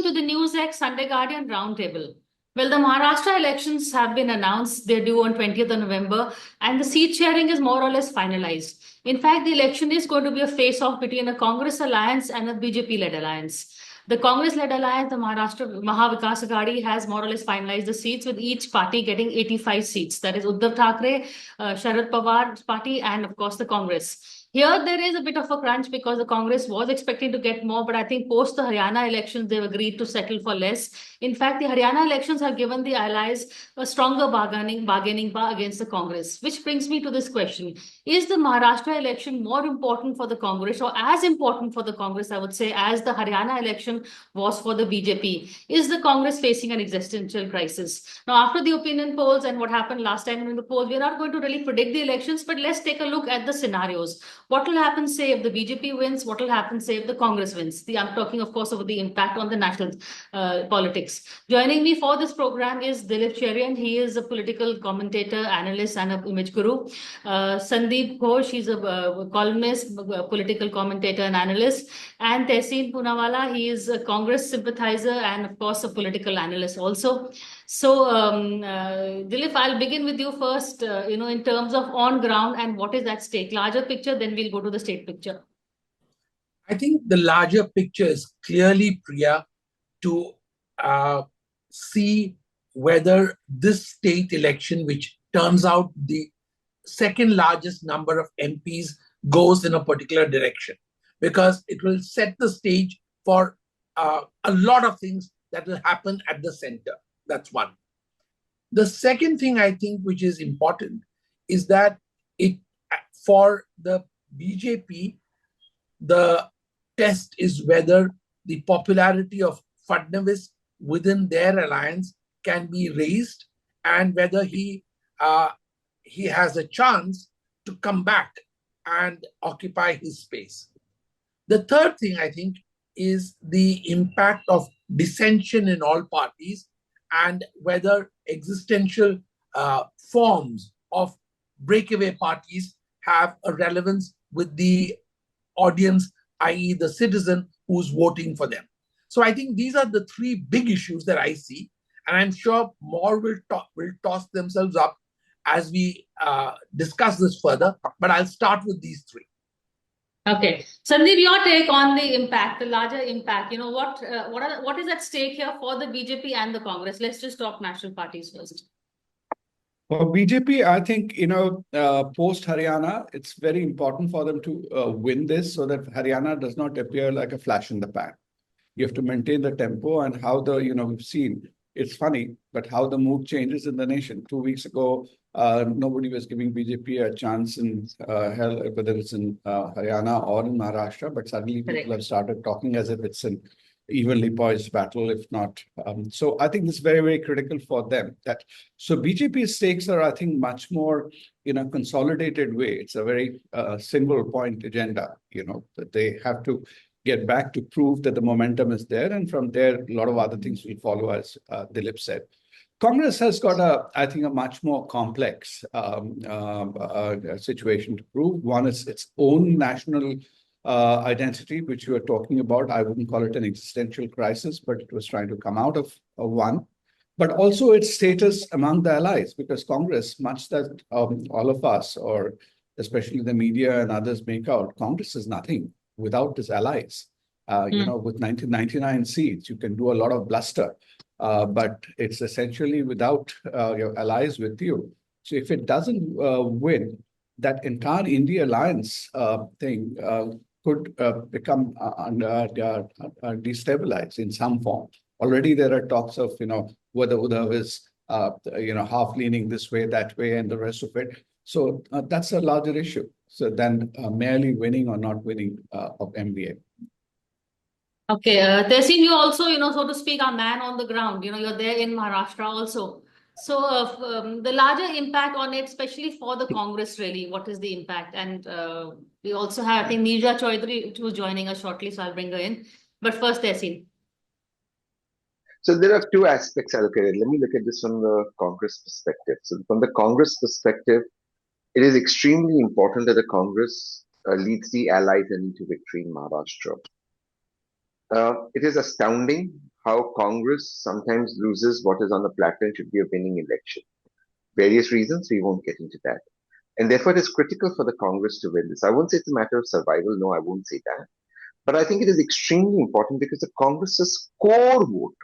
to the NewsX Sunday Guardian Roundtable. Well, the Maharashtra elections have been announced. They're due on 20th of November, and the seat sharing is more or less finalized. In fact, the election is going to be a face-off between a Congress alliance and a BJP-led alliance. The Congress-led alliance, the Maharashtra Mahavikas Aghadi, has more or less finalized the seats, with each party getting 85 seats. That is Uddhav Thackeray, Sharad Pawar's party, and of course the Congress. Here, there is a bit of a crunch because the Congress was expecting to get more, but I think post the Haryana elections, they've agreed to settle for less. In fact, the Haryana elections have given the allies a stronger bargaining power against the Congress, which brings me to this question. Is the Maharashtra election more important for the Congress, or as important for the Congress, I would say, as the Haryana election was for the BJP? Is the Congress facing an existential crisis? Now, after the opinion polls and what happened last time in the polls, we're not going to really predict the elections, but let's take a look at the scenarios. What will happen, say, if the BJP wins? What will happen, say, if the Congress wins? I'm talking, of course, of the impact on the national politics. Joining me for this program is Dilip Cherian. He is a political commentator, analyst, and an image guru. Sandip Ghose, he's a columnist, political commentator, and analyst. And Tehseen Poonawala, he is a Congress sympathizer and, of course, a political analyst also. So, Dilip, I'll begin with you first, in terms of on ground and what is at stake. Larger picture, then we'll go to the state picture. I think the larger picture is clearly, Priya, to see whether this state election, which turns out the second largest number of MPs, goes in a particular direction, because it will set the stage for a lot of things that will happen at the center. That's one. The second thing I think which is important is that for the BJP, the test is whether the popularity of Fadnavis within their alliance can be raised, and whether he has a chance to come back and occupy his space. The third thing, I think, is the impact of dissension in all parties, and whether existential forms of breakaway parties have a relevance with the audience, i.e. the citizen who's voting for them. So I think these are the three big issues that I see, and I'm sure more will toss themselves up as we discuss this further, but I'll start with these three. Okay, Sandeep, your take on the impact, the larger impact. What is at stake here for the BJP and the Congress? Let's just talk national parties first. For BJP, I think, post Haryana, it's very important for them to win this so that Haryana does not appear like a flash in the pan. You have to maintain the tempo, and how we've seen, it's funny, but how the mood changes in the nation. 2 weeks ago, nobody was giving BJP a chance in hell, whether it's in Haryana or in Maharashtra, but suddenly people have started talking as if it's an evenly poised battle, if not. So I think this is very, very critical for them. So BJP's stakes are, I think, much more in a consolidated way. It's a very single point agenda, that they have to get back to prove that the momentum is there. And from there, a lot of other things will follow, as Dilip said. Congress has got a much more complex situation to prove. One is its own national identity, which you are talking about. I wouldn't call it an existential crisis, but it was trying to come out of one. But also its status among the allies, because Congress, much that all of us, or especially the media and others, make out, Congress is nothing without its allies. With 99 seats, you can do a lot of bluster, but it's essentially without your allies with you. So if it doesn't win, that entire India alliance thing could become destabilized in some form. Already there are talks of, whether Uddhav is, half leaning this way, that way, and the rest of it. So that's a larger issue. So then merely winning or not winning of MBA. Okay, Tehseen, you also, so to speak, are man on the ground. You're there in Maharashtra also. So the larger impact on it, especially for the Congress, really, what is the impact? And we also have, I think, Neerja Chowdhury, who's joining us shortly, so I'll bring her in. But first, Tehseen. So there are two aspects I look at it. Let me look at this from the Congress perspective. So from the Congress perspective, it is extremely important that the Congress leads the allies into victory in Maharashtra. It is astounding how Congress sometimes loses what is on the platter and should be a winning election. Various reasons, we won't get into that. And therefore, it is critical for the Congress to win this. I won't say it's a matter of survival. No, I won't say that. But I think it is extremely important because the Congress's core vote,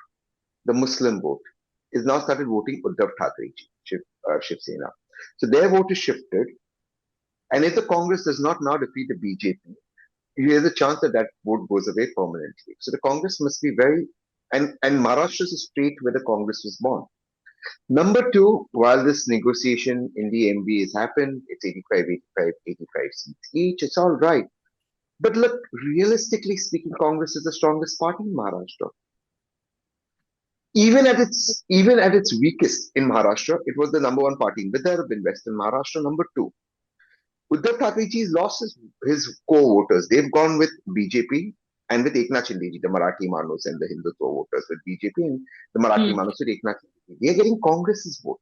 the Muslim vote, is now started voting Uddhav Thackeray, Shiv Sena. So their vote is shifted. And if the Congress does not now defeat the BJP, there is a chance that that vote goes away permanently. So the Congress must be and Maharashtra is a state where the Congress was born. Number two, while this negotiation in the MB has happened, it's 85, 85, 85 seats each, it's all right. But look, realistically speaking, Congress is the strongest party in Maharashtra. Even at its weakest in Maharashtra, it was the number one party in Vidarbha, in Western Maharashtra, number two. Uddhav Thackerayji's lost his core voters. They've gone with BJP and with Eknath Shinde, the Marathi Manus and the Hindutva voters with BJP and the Marathi Manus with Eknath Shinde. They are getting Congress's vote.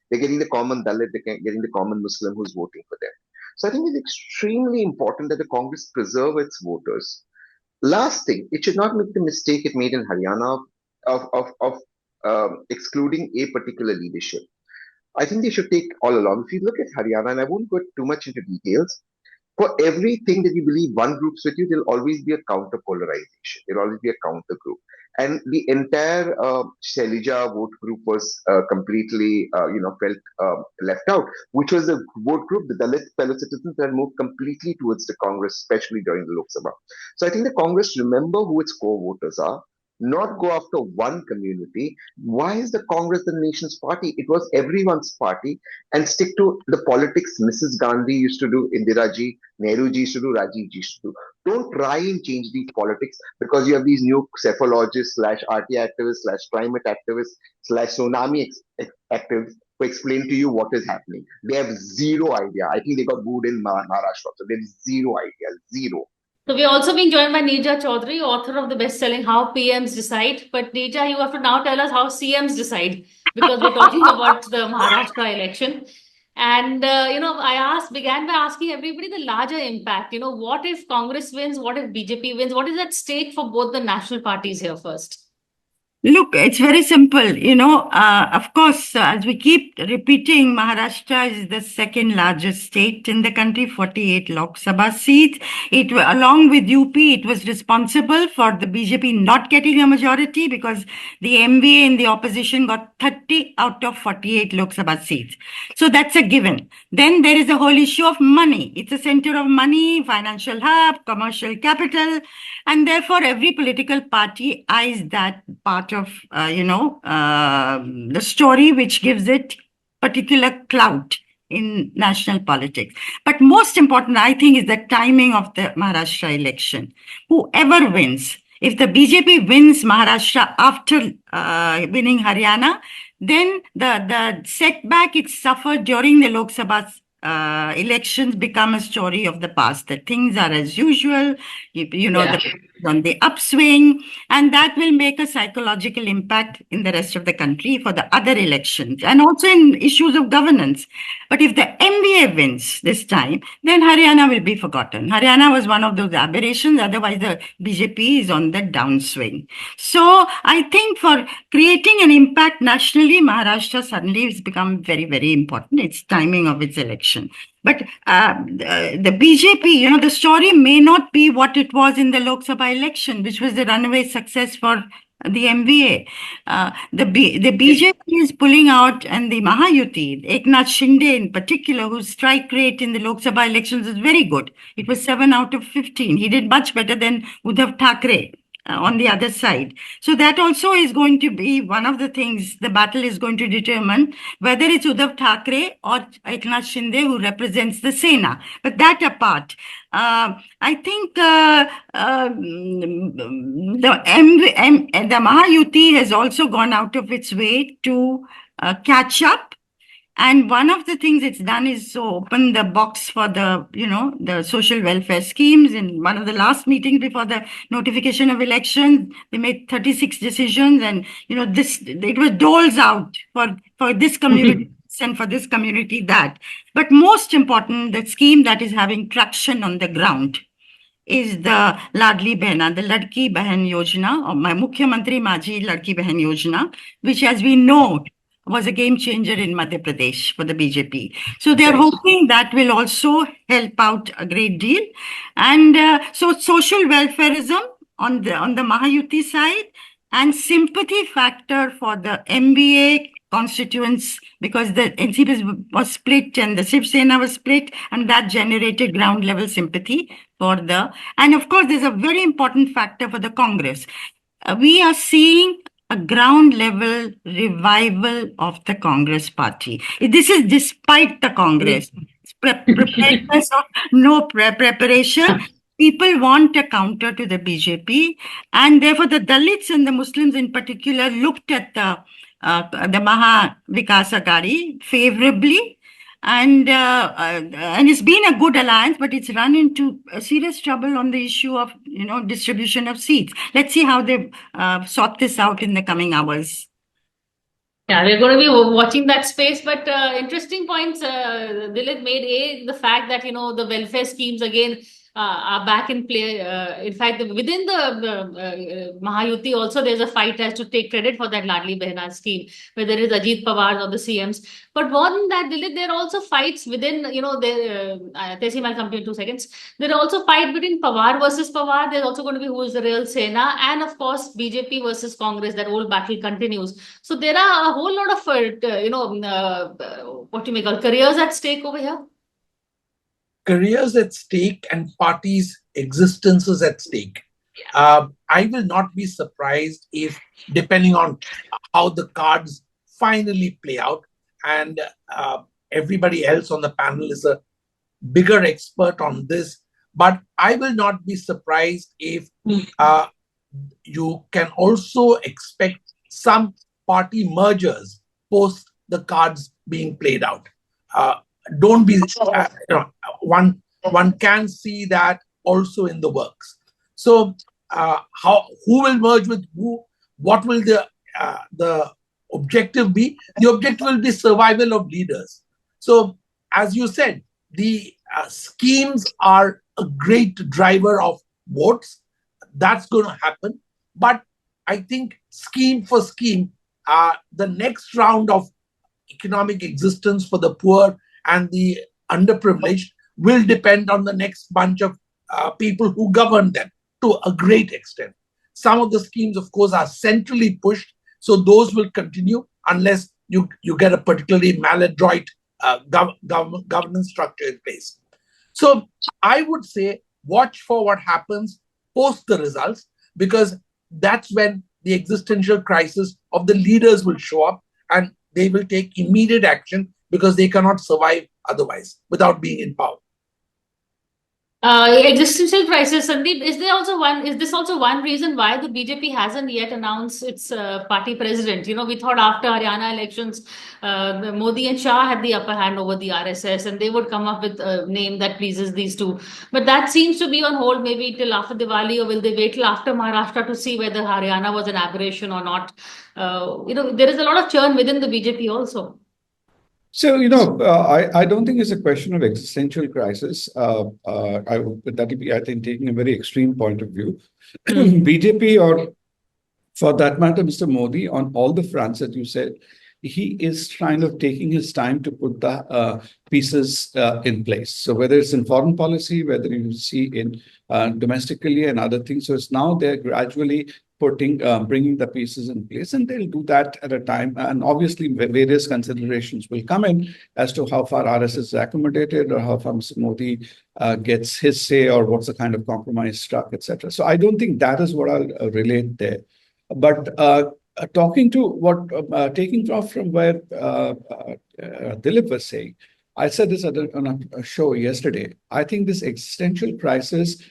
They're getting the common Dalit, they're getting the common Muslim who's voting for them. So I think it's extremely important that the Congress preserve its voters. Last thing, it should not make the mistake it made in Haryana of excluding a particular leadership. I think they should take all along. If you look at Haryana, and I won't go too much into details, for everything that you believe one group's with you, there'll always be a counter polarization. There'll always be a counter group. And the entire Shelija vote group was completely, felt left out, which was a vote group, the Dalit fellow citizens that moved completely towards the Congress, especially during the Lok Sabha. So I think the Congress remember who its core voters are, not go after one community. Why is the Congress the nation's party? It was everyone's party, and stick to the politics Mrs. Gandhi used to do, Indira ji, Nehru ji used to do, Rajiv ji used to do. Don't try and change these politics because you have these new cephalogists / RT activists / climate activists / tsunami activists who explain to you what is happening. They have zero idea. I think they got booed in Maharashtra, so they have zero idea, zero. So we're also being joined by Neerja Chowdhury, author of the best-selling How PMs Decide. But Neerja, you have to now tell us how CMs decide, because we're talking about the Maharashtra election. And, began by asking everybody the larger impact. What if Congress wins? What if BJP wins? What is at stake for both the national parties here first? Look, it's very simple. Of course, as we keep repeating, Maharashtra is the second largest state in the country, 48 Lok Sabha seats. Along with UP, it was responsible for the BJP not getting a majority because the MVA in the opposition got 30 out of 48 Lok Sabha seats. So that's a given. Then there is a whole issue of money. It's a center of money, financial hub, commercial capital, and therefore every political party eyes that part of the story which gives it particular clout in national politics. But most important, I think, is the timing of the Maharashtra election. Whoever wins, if the BJP wins Maharashtra after winning Haryana, then the setback it suffered during the Lok Sabha elections become a story of the past, that things are as usual, on the upswing, and that will make a psychological impact in the rest of the country for the other elections and also in issues of governance. But if the MVA wins this time, then Haryana will be forgotten. Haryana was one of those aberrations, otherwise the BJP is on the downswing. So I think for creating an impact nationally, Maharashtra suddenly has become very, very important. It's timing of its election. But the BJP, the story may not be what it was in the Lok Sabha election, which was the runaway success for the MVA. The BJP is pulling out, and the Mahayuti, Eknath Shinde in particular, whose strike rate in the Lok Sabha elections is very good. It was 7 out of 15. He did much better than Uddhav Thackeray. On the other side. So that also is going to be one of the things the battle is going to determine, whether it's Uddhav Thackeray or Eknath Shinde who represents the Sena. But that apart, I think the Mahayuti has also gone out of its way to catch up. And one of the things it's done is to open the box for the social welfare schemes. In one of the last meetings before the notification of election, they made 36 decisions, and it was doles out for this community and for this community that. But most important, the scheme that is having traction on the ground is the Ladli Behna, the Ladki Behan Yojana, or my Mukhyamantri Maji Ladki Behan Yojana, which, as we know, was a game changer in Madhya Pradesh for the BJP. So they are hoping that will also help out a great deal. And so social welfareism on the Mahayuti side, and sympathy factor for the MBA constituents, because the NCP was split and the Shiv Sena was split, and that generated ground level sympathy for and of course, there's a very important factor for the Congress. We are seeing a ground level revival of the Congress party. This is despite the Congress. Preparedness of no preparation. People want a counter to the BJP, and therefore the Dalits and the Muslims in particular looked at the Maha Vikas Aghadi favorably, and it's been a good alliance, but it's run into serious trouble on the issue of distribution of seats. Let's see how they sort this out in the coming hours. Yeah, we're going to be watching that space, but interesting points Dilip made. The fact that the welfare schemes again are back in play. In fact, within the Mahayuti also, there's a fight as to take credit for that Ladli Behna scheme, whether it is Ajit Pawar or the CMs. But more than that, Dilip, there are also fights within, Tehseen, I'll come to you in 2 seconds. There are also fight between Pawar versus Pawar. There's also going to be who is the real Sena, and of course, BJP versus Congress. That old battle continues. So there are a whole lot of, what you may call careers at stake over here. Careers at stake and parties' existences at stake. I will not be surprised if, depending on how the cards finally play out, and everybody else on the panel is a bigger expert on this, but I will not be surprised if you can also expect some party mergers post the cards being played out. Don't be, one can see that also in the works. So who will merge with who? What will the objective be? The objective will be survival of leaders. So as you said, the schemes are a great driver of votes. That's going to happen. But I think scheme for scheme, the next round of economic existence for the poor and the underprivileged will depend on the next bunch of people who govern them to a great extent. Some of the schemes, of course, are centrally pushed, so those will continue unless you get a particularly maladroit governance structure in place. So I would say watch for what happens post the results, because that's when the existential crisis of the leaders will show up, and they will take immediate action because they cannot survive otherwise without being in power. Existential crisis, Sandip. Is this also one reason why the BJP hasn't yet announced its party president? We thought after Haryana elections, Modi and Shah had the upper hand over the RSS, and they would come up with a name that pleases these two. But that seems to be on hold, maybe till after Diwali, or will they wait till after Maharashtra to see whether Haryana was an aberration or not? There is a lot of churn within the BJP also. So, I don't think it's a question of existential crisis. That will be, I think, taking a very extreme point of view. BJP, or for that matter, Mr. Modi, on all the fronts that you said, he is kind of taking his time to put the pieces in place. So whether it's in foreign policy, whether you see in domestically and other things, so it's now they're gradually bringing the pieces in place, and they'll do that at a time. And obviously, various considerations will come in as to how far RSS is accommodated, or how far Mr. Modi gets his say, or what's the kind of compromise struck, etc. So I don't think that is what I'll relate there. But talking to what, taking off from where Dilip was saying, I said this on a show yesterday. I think this existential crisis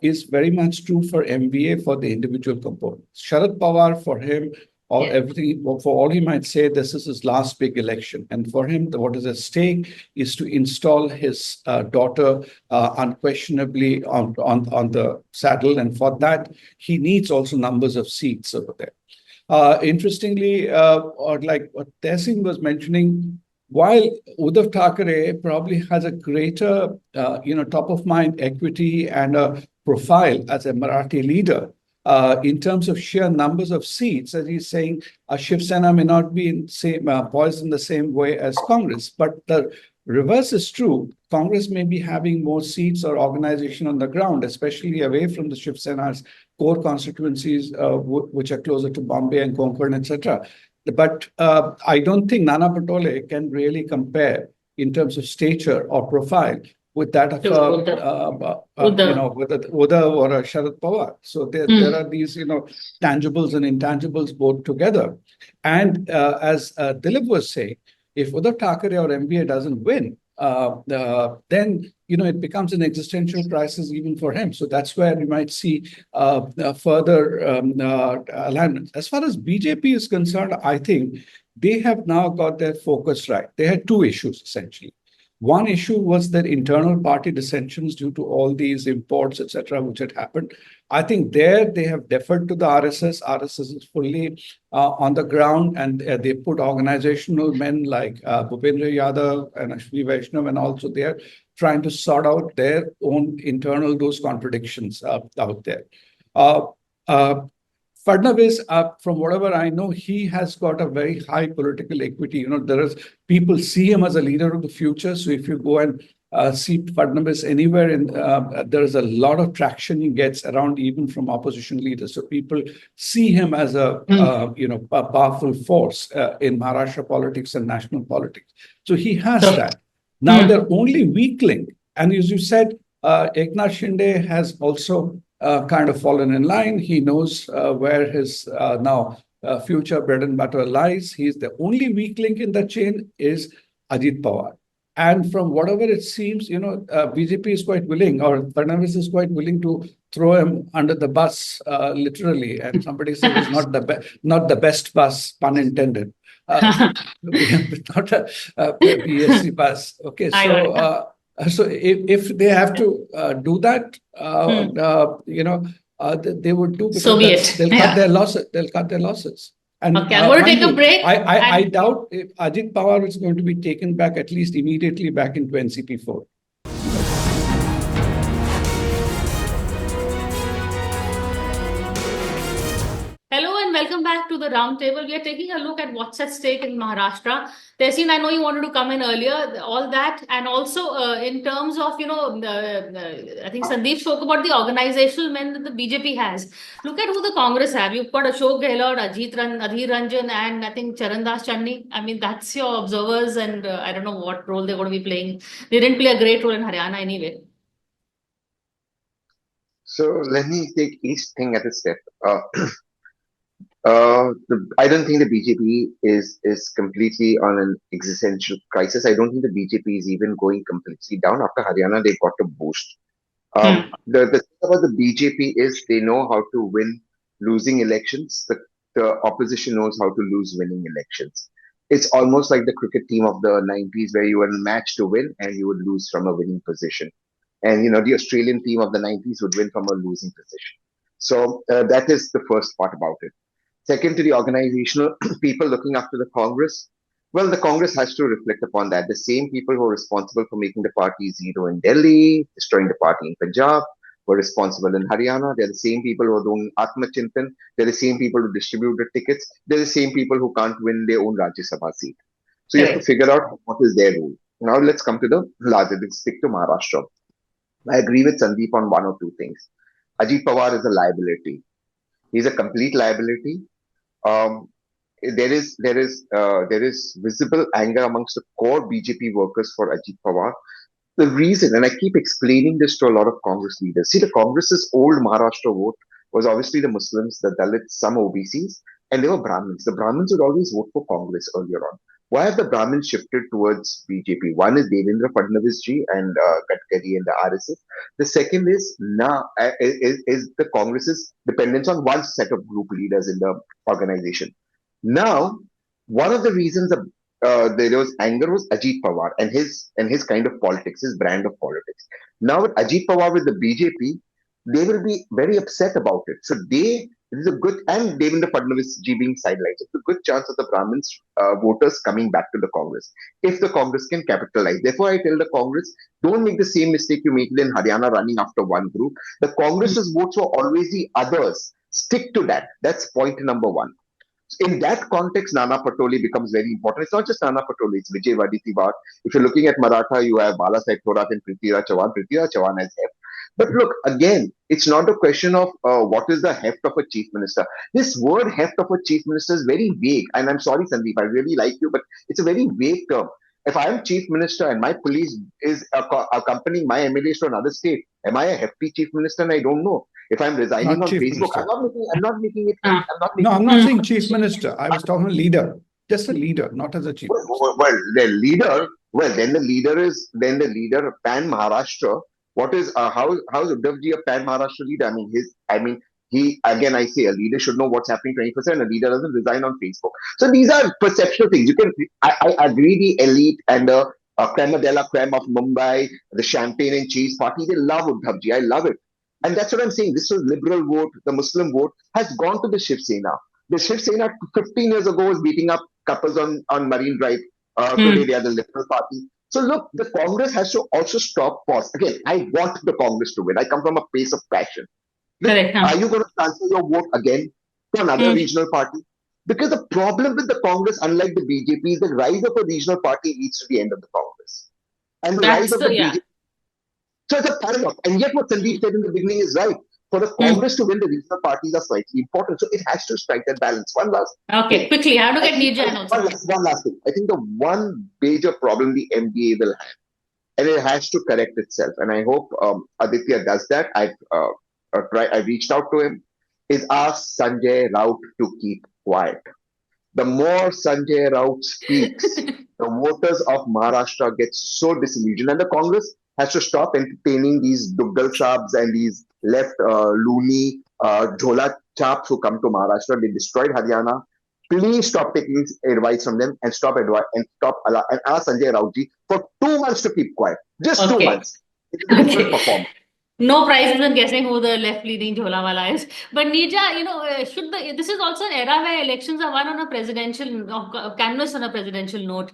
is very much true for MBA for the individual components. Sharad Pawar, for him, or everything, for all he might say, this is his last big election. And for him, what is at stake is to install his daughter unquestionably on the saddle. And for that, he needs also numbers of seats over there. Interestingly, or like what Tehseen was mentioning, while Uddhav Thackeray probably has a greater, top of mind equity and a profile as a Marathi leader. In terms of sheer numbers of seats, as he's saying, Shiv Sena may not be poised in the same way as Congress, but the reverse is true. Congress may be having more seats or organization on the ground, especially away from the Shiv Sena's core constituencies, which are closer to Bombay and Konkan, etc. But I don't think Nana Patole can really compare in terms of stature or profile with that of with Uddhav or a Sharad Pawar. So there are these tangibles and intangibles both together. And as Dilip was saying, if Uddhav Thackeray or MBA doesn't win, then it becomes an existential crisis even for him. So that's where we might see further alignments. As far as BJP is concerned, I think they have now got their focus right. They had two issues essentially. One issue was that internal party dissensions due to all these imports, etc., which had happened. I think there they have deferred to the RSS. RSS is fully on the ground, and they put organizational men like Bhupendra Yadav and Ashwini Vaishnav, and also they are trying to sort out their own internal those contradictions out there. Fadnavis, from whatever I know, he has got a very high political equity. People see him as a leader of the future. So if you go and see Fadnavis anywhere, there is a lot of traction he gets around, even from opposition leaders. So people see him as a powerful force in Maharashtra politics and national politics. So he has that. Now their only weak link, and as you said, Eknath Shinde has also kind of fallen in line. He knows where his now future bread and butter lies. He's the only weak link in the chain is Ajit Pawar. And from whatever it seems, BJP is quite willing, or Fadnavis is quite willing to throw him under the bus, literally. And somebody said it's not the best bus, pun intended. Not a BSC bus. Okay, so if they have to do that, they would do, because so be it. They'll cut their losses. They'll cut their losses. And okay, I'm going to take a break. I doubt if Ajit Pawar is going to be taken back at least immediately back into NCP4. Hello and welcome back to the Roundtable. We are taking a look at what's at stake in Maharashtra. Tehseen, I know you wanted to come in earlier, all that, and also in terms of, I think Sandip spoke about the organizational men that the BJP has. Look at who the Congress have. You've got Ashok Gehlot, Adhir Ranjan, and I think Charandas Channi. I mean, that's your observers, and I don't know what role they're going to be playing. They didn't play a great role in Haryana anyway. So let me take each thing at a step. I don't think the BJP is completely on an existential crisis. I don't think the BJP is even going completely down. After Haryana, they got a boost. The thing about the BJP is they know how to win losing elections. The opposition knows how to lose winning elections. It's almost like the cricket team of the 90s, where you were in a match to win and you would lose from a winning position. And, the Australian team of the 90s would win from a losing position. So that is the first part about it. Second, to the organizational people looking after the Congress, well, the Congress has to reflect upon that. The same people who are responsible for making the party zero in Delhi, destroying the party in Punjab, were responsible in Haryana. They're the same people who are doing Atma Chintan. They're the same people who distribute the tickets. They're the same people who can't win their own Rajya Sabha seat. So you have to figure out what is their role. Now let's come to the larger. Let's stick to Maharashtra. I agree with Sandeep on one or two things. Ajit Pawar is a liability. He's a complete liability. There is visible anger amongst the core BJP workers for Ajit Pawar. The reason, and I keep explaining this to a lot of Congress leaders, see, the Congress's old Maharashtra vote was obviously the Muslims, the Dalits, some OBCs, and they were Brahmins. The Brahmins would always vote for Congress earlier on. Why have the Brahmins shifted towards BJP? One is Devendra Fadnavis ji and Gadkari and the RSS. The second is the Congress's dependence on one set of group leaders in the organization. Now, one of the reasons there was anger was Ajit Pawar and his kind of politics, his brand of politics. Now with Ajit Pawar with the BJP, they will be very upset about it. So it is a good, and Devendra Fadnavis ji being sidelined. It's a good chance of the Brahmins voters coming back to the Congress if the Congress can capitalize. Therefore, I tell the Congress, don't make the same mistake you made in Haryana running after one group. The Congress's votes were always the others. Stick to that. That's point number one. In that context, Nana Patoli becomes very important. It's not just Nana Patoli, it's Vijay Vaditivar. If you're looking at Maratha, you have Bala Saib Thorat and Prithviraj Chauhan. Prithviraj Chauhan has heft. But look, again, it's not a question of what is the heft of a chief minister. This word heft of a chief minister is very vague. And I'm sorry, Sandeep, I really like you, but it's a very vague term. If I'm chief minister and my police is accompanying my MLAs to another state, am I a hefty chief minister? And I don't know. If I'm resigning Not on chief Facebook, minister. I'm not making it. Ah. No, I'm not saying chief minister. I was talking leader. Just a leader, not as a chief minister. Well, the leader. Well, then the leader pan Maharashtra. What is how's Uddhavji a pan Maharashtra leader? He again. I say a leader should know what's happening 24/7. A leader doesn't resign on Facebook. So these are perceptual things. I agree. The elite and the creme de la creme of Mumbai, the champagne and cheese party, they love Uddhavji. I love it. And that's what I'm saying. This was liberal vote, the Muslim vote has gone to the Shiv Sena. The Shiv Sena 15 years ago was beating up couples on Marine Drive. Today they are the liberal party. So look, the Congress has to also stop pause. Again, I want the Congress to win. I come from a place of passion. Look, Correct. are you going to transfer your vote again to another regional party? Because the problem with the Congress, unlike the BJP, is the rise of a regional party leads to the end of the Congress. And the rise of the BJP. So it's a paradox. And yet what Sandeep said in the beginning is right. For the Congress to win, the regional parties are slightly important. So it has to strike that balance. One last Okay, quickly, I have to get Neerja also. one last thing. I think the one major problem the MDA will have, and it has to correct itself, and I hope Aditya does that. I reached out to him, is ask Sanjay Raut to keep quiet. The more Sanjay Raut speaks, the voters of Maharashtra get so disillusioned, and the Congress has to stop entertaining these Duggal Saabs and these left loony Jhola chaps who come to Maharashtra. They destroyed Haryana. Please stop taking advice from them and stop and ask Sanjay Rautji for 2 months to keep quiet. Just 2 months. It is a different performance. No prizes in guessing who the left-leaning Jholawala is. But Neerja, this is also an era where elections are won on a canvas on a presidential note.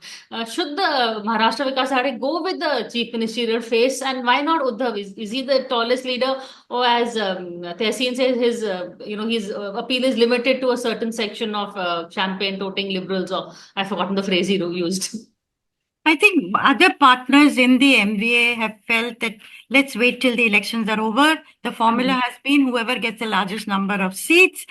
Should the Maharashtra Vikas Aghadi go with the chief ministerial face, and why not Uddhav? Is he the tallest leader, or as Tehseen says, his appeal is limited to a certain section of champagne-toting liberals, or I've forgotten the phrase he used. I think other partners in the MVA have felt that let's wait till the elections are over. The formula has been whoever gets the largest number of seats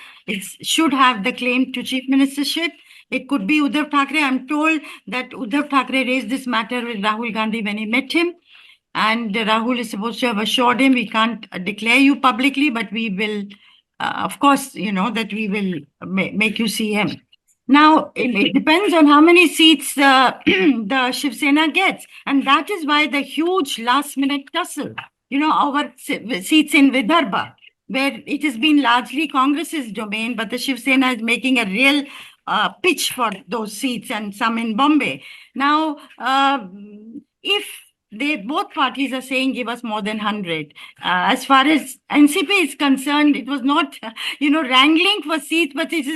should have the claim to chief ministership. It could be Uddhav Thackeray. I'm told that Uddhav Thackeray raised this matter with Rahul Gandhi when he met him. And Rahul is supposed to have assured him, we can't declare you publicly, but we will, of course, that we will make you CM. Now, it depends on how many seats the Shiv Sena gets. And that is why the huge last-minute tussle, over seats in Vidarbha, where it has been largely Congress's domain, but the Shiv Sena is making a real pitch for those seats and some in Bombay. Now, if both parties are saying give us more than 100. As far as NCP is concerned, it was not, wrangling for seats, but it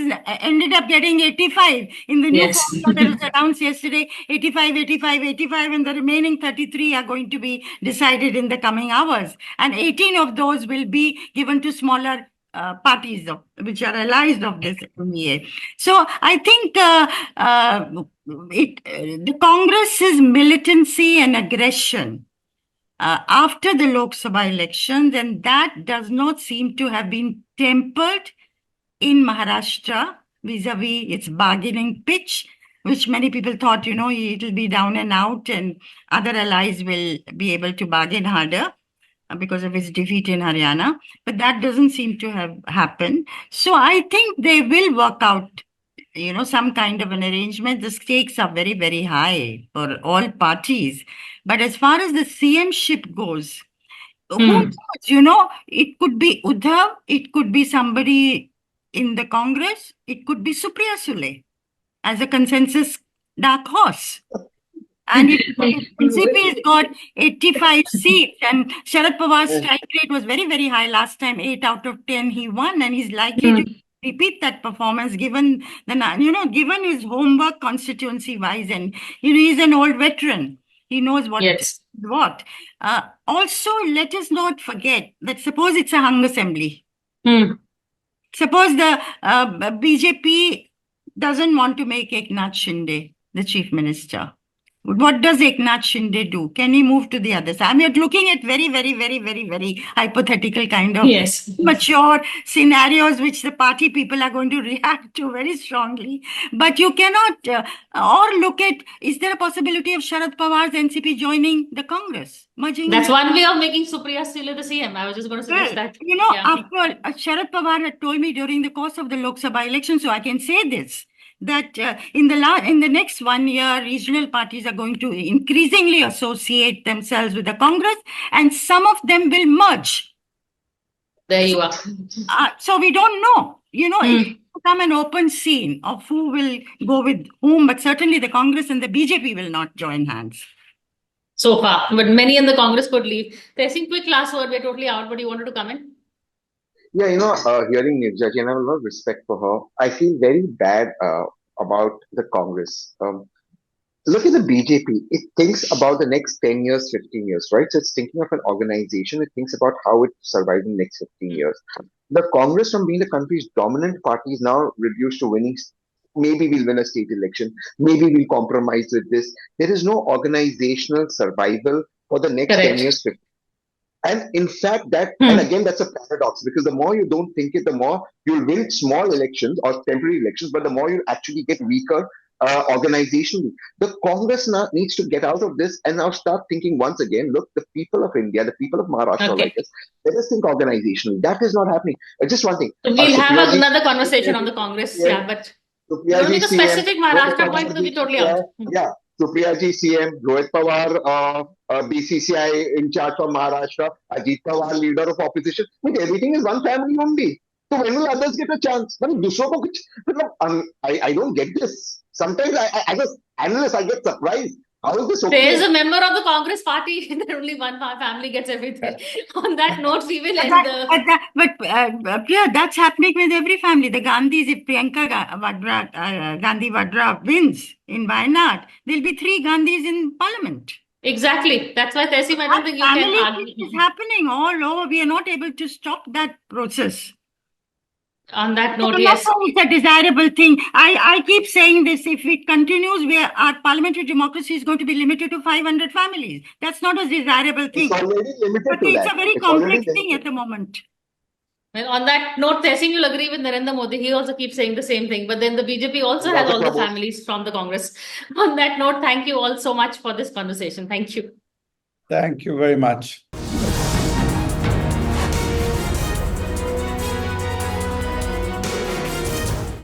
ended up getting 85 in the new formula that was announced yesterday. 85, 85, 85, and the remaining 33 are going to be decided in the coming hours. And 18 of those will be given to smaller parties which are allies of this MEA. So I think the Congress's militancy and aggression after the Lok Sabha elections, and that does not seem to have been tempered in Maharashtra vis-a-vis its bargaining pitch, which many people thought, it'll be down and out and other allies will be able to bargain harder because of its defeat in Haryana. But that doesn't seem to have happened. So I think they will work out, some kind of an arrangement. The stakes are very, very high for all parties. But as far as the CM-ship goes, who knows, it could be Uddhav, it could be somebody in the Congress, it could be Supriya Sule as a consensus dark horse. And NCP has got 85 seats, and Sharad Pawar's strike rate was very, very high last time. 8 out of 10 he won, and he's likely to repeat that performance given given his homework constituency wise, and he's an old veteran. He knows what. Yes. What? Also, let us not forget that suppose it's a hung assembly. Suppose the BJP doesn't want to make Eknath Shinde the chief minister. What does Eknath Shinde do? Can he move to the other side? I mean, you're looking at very, very, very, very, very hypothetical kind of mature scenarios which the party people are going to react to very strongly. But you cannot, or look at, is there a possibility of Sharad Pawar's NCP joining the Congress? Merging? That's one way of making Supriya still the CM. I was just going to suggest that. After Sharad Pawar had told me during the course of the Lok Sabha election, so I can say this, that in the next 1 year, regional parties are going to increasingly associate themselves with the Congress, and some of them will merge. There you are. So we don't know. It will become an open scene of who will go with whom, but certainly the Congress and the BJP will not join hands. So far, but many in the Congress could leave. Tehseen, quick last word. We're totally out, but you wanted to comment? Yeah, hearing Neerja, and I have a lot of respect for her. I feel very bad about the Congress. Look at the BJP. It thinks about the next 10 years, 15 years, right? So it's thinking of an organization. It thinks about how it survives in the next 15 years. The Congress, from being the country's dominant party, is now reduced to winning. Maybe we'll win a state election. Maybe we'll compromise with this. There is no organizational survival for the next 10 years, 15. And in fact, and again, that's a paradox, because the more you don't think it, the more you'll win small elections or temporary elections, but the more you actually get weaker organizationally. The Congress now needs to get out of this and now start thinking once again, look, the people of India, the people of Maharashtra like us, let us think organizationally. That is not happening. Just one thing. So we'll have another conversation on the Congress, but you want to make a specific Maharashtra point to be totally out. Yeah. Supriya ji CM, Rohit Pawar, BCCI in charge for Maharashtra, Ajit Pawar, leader of opposition. But everything is one family only. So when will others get a chance? I don't get this. Sometimes as an analyst, I get surprised. How is this okay? There is a member of the Congress party, and only one family gets everything. On that note, we will end the... Priya, that's happening with every family. The Gandhis, if Priyanka Gandhi Vadra wins in Wayanad, there'll be 3 Gandhis in parliament. Exactly. That's why, Tehseen, I don't think you can argue. It's happening all over. We are not able to stop that process. On that note, yes. It's a desirable thing. I keep saying this. If it continues, our parliamentary democracy is going to be limited to 500 families. That's not a desirable thing. It's already limited but it's a very complex thing at the moment. Well, on that note, Tehseen, you'll agree with Narendra Modi. He also keeps saying the same thing. But then the BJP also has all the families from the Congress. On that note, thank you all so much for this conversation. Thank you. Thank you very much.